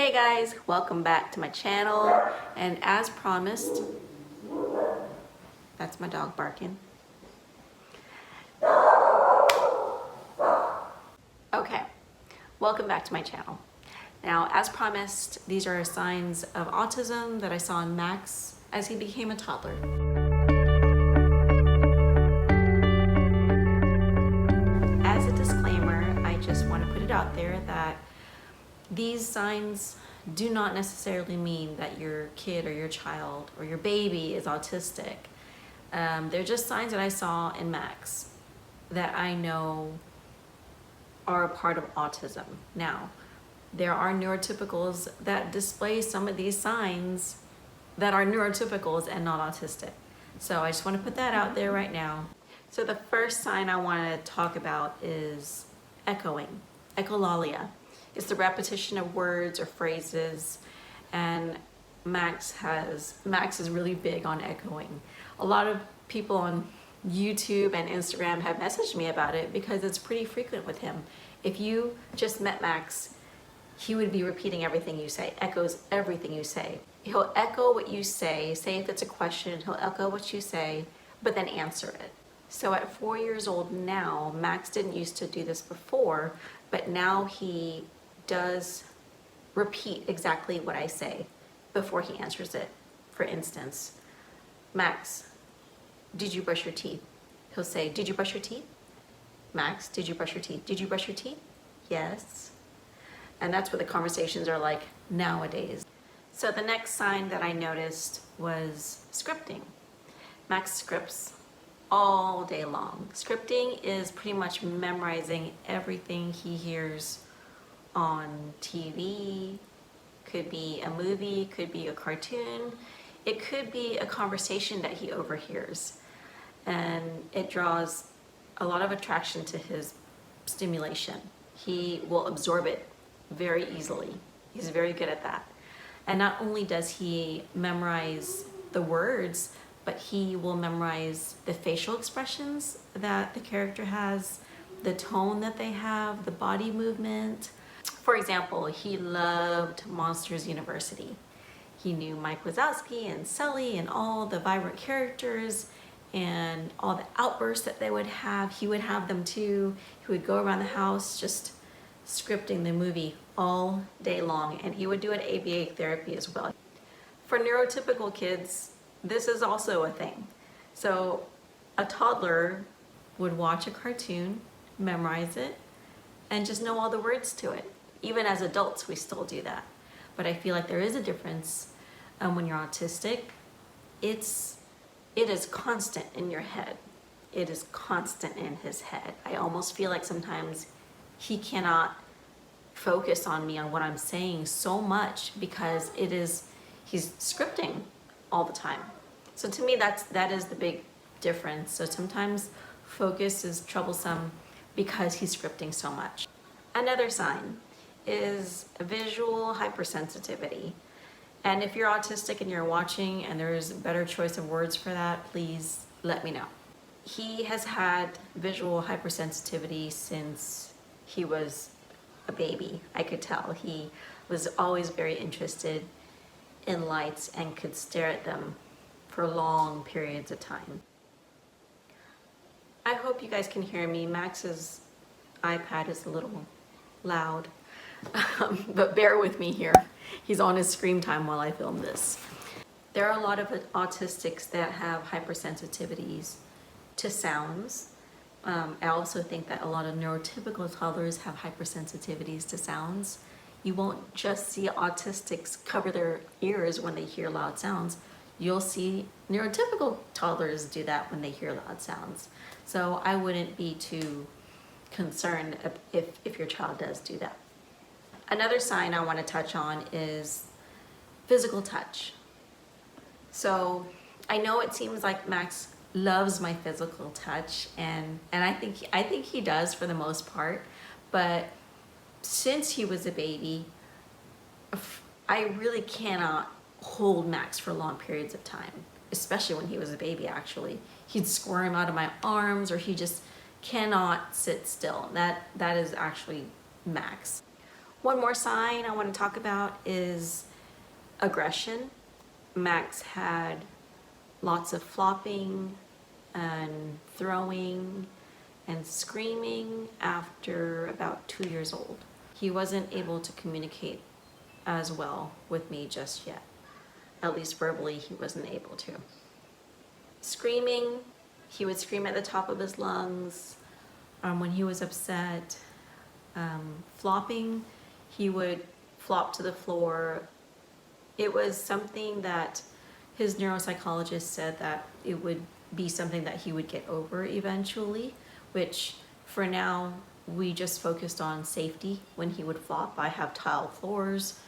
Hey guys, welcome back to my channel, and as promised, that's my dog barking. Okay, welcome back to my channel. Now, as promised, these are signs of autism that I saw in Max as he became a toddler. As a disclaimer, I just want to put it out there that these signs do not necessarily mean that your kid or your child or your baby is autistic. They're just signs that I saw in Max that I know are a part of autism. Now, there are neurotypicals that display some of these signs that are neurotypicals and not autistic. So I just want to put that out there right now. So the first sign I want to talk about is echoing, echolalia. It's the repetition of words or phrases, and Max is really big on echoing. A lot of people on YouTube and Instagram have messaged me about it because it's pretty frequent with him. If you just met Max, he would be repeating everything you say, echoes everything you say. He'll echo what you say if it's a question, he'll echo what you say, but then answer it. So at 4 years old now, Max didn't used to do this before, but now he does repeat exactly what I say before he answers it. For instance, Max, did you brush your teeth? He'll say, did you brush your teeth? Max, did you brush your teeth? Did you brush your teeth? Yes. And that's what the conversations are like nowadays. So the next sign that I noticed was scripting. Max scripts all day long. Scripting is pretty much memorizing everything he hears on TV, could be a movie, could be a cartoon, it could be a conversation that he overhears. And it draws a lot of attraction to his stimulation. He will absorb it very easily. He's very good at that. And not only does he memorize the words, but he will memorize the facial expressions that the character has, the tone that they have, the body movement. For example, he loved Monsters University. He knew Mike Wazowski and Sully and all the vibrant characters and all the outbursts that they would have. He would have them too. He would go around the house just scripting the movie all day long, and he would do an ABA therapy as well. For neurotypical kids, this is also a thing. So a toddler would watch a cartoon, memorize it, and just know all the words to it. Even as adults, we still do that. But I feel like there is a difference when you're autistic. It is constant in your head. It is constant in his head. I almost feel like sometimes he cannot focus on me, on what I'm saying so much, because he's scripting all the time. So to me, that is the big difference. So sometimes focus is troublesome because he's scripting so much. Another sign is visual hypersensitivity. And if you're autistic and you're watching and there's a better choice of words for that, please let me know. He has had visual hypersensitivity since he was a baby. I could tell he was always very interested in lights and could stare at them for long periods of time. I hope you guys can hear me. Max's iPad is a little loud, but bear with me here. He's on his screen time while I film this. There are a lot of autistics that have hypersensitivities to sounds. I also think that a lot of neurotypical toddlers have hypersensitivities to sounds. You won't just see autistics cover their ears when they hear loud sounds. You'll see neurotypical toddlers do that when they hear loud sounds. So I wouldn't be too concerned if your child does do that. Another sign I want to touch on is physical touch. So I know it seems like Max loves my physical touch, and I think he does for the most part, but since he was a baby, I really cannot hold Max for long periods of time, especially when he was a baby. Actually, he'd squirm out of my arms, or he just cannot sit still. That is actually Max. One more sign I want to talk about is aggression. Max had lots of flopping and throwing and screaming after about 2 years old. He wasn't able to communicate as well with me just yet. At least verbally, he wasn't able to. Screaming, he would scream at the top of his lungs when he was upset. Flopping, he would flop to the floor. It was something that his neuropsychologist said that it would be something that he would get over eventually, which for now we just focused on safety when he would flop. I have tile floors,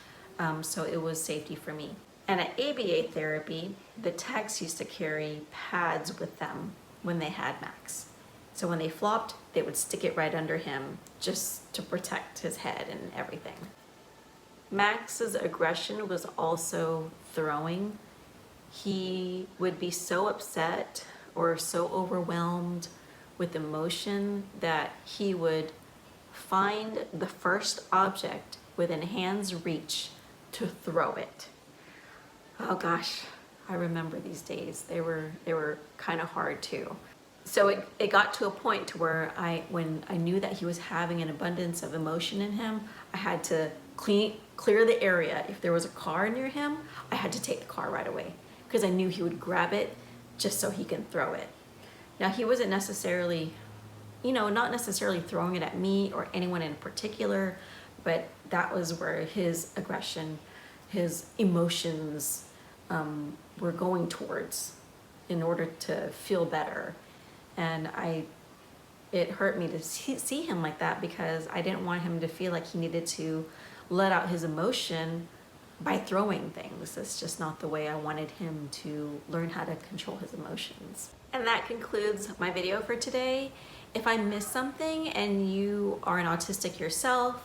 so it was safety for me. And at ABA therapy, the techs used to carry pads with them when they had Max. So when they flopped, they would stick it right under him just to protect his head and everything. Max's aggression was also throwing. He would be so upset or so overwhelmed with emotion that he would find the first object within hand's reach to throw it. Oh gosh, I remember these days. They were kind of hard too. So it got to a point to where when I knew that he was having an abundance of emotion in him, I had to clear the area. If there was a car near him, I had to take the car right away because I knew he would grab it just so he can throw it. Now he wasn't necessarily, not necessarily throwing it at me or anyone in particular, but that was where his aggression, his emotions were going towards in order to feel better. And it hurt me to see him like that because I didn't want him to feel like he needed to let out his emotion by throwing things. It's just not the way I wanted him to learn how to control his emotions. And that concludes my video for today. If I missed something and you are an autistic yourself,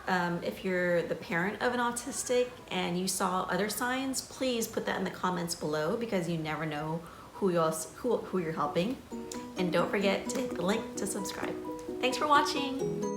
if you're the parent of an autistic and you saw other signs, please put that in the comments below because you never know who you're helping. And don't forget to hit the link to subscribe. Thanks for watching.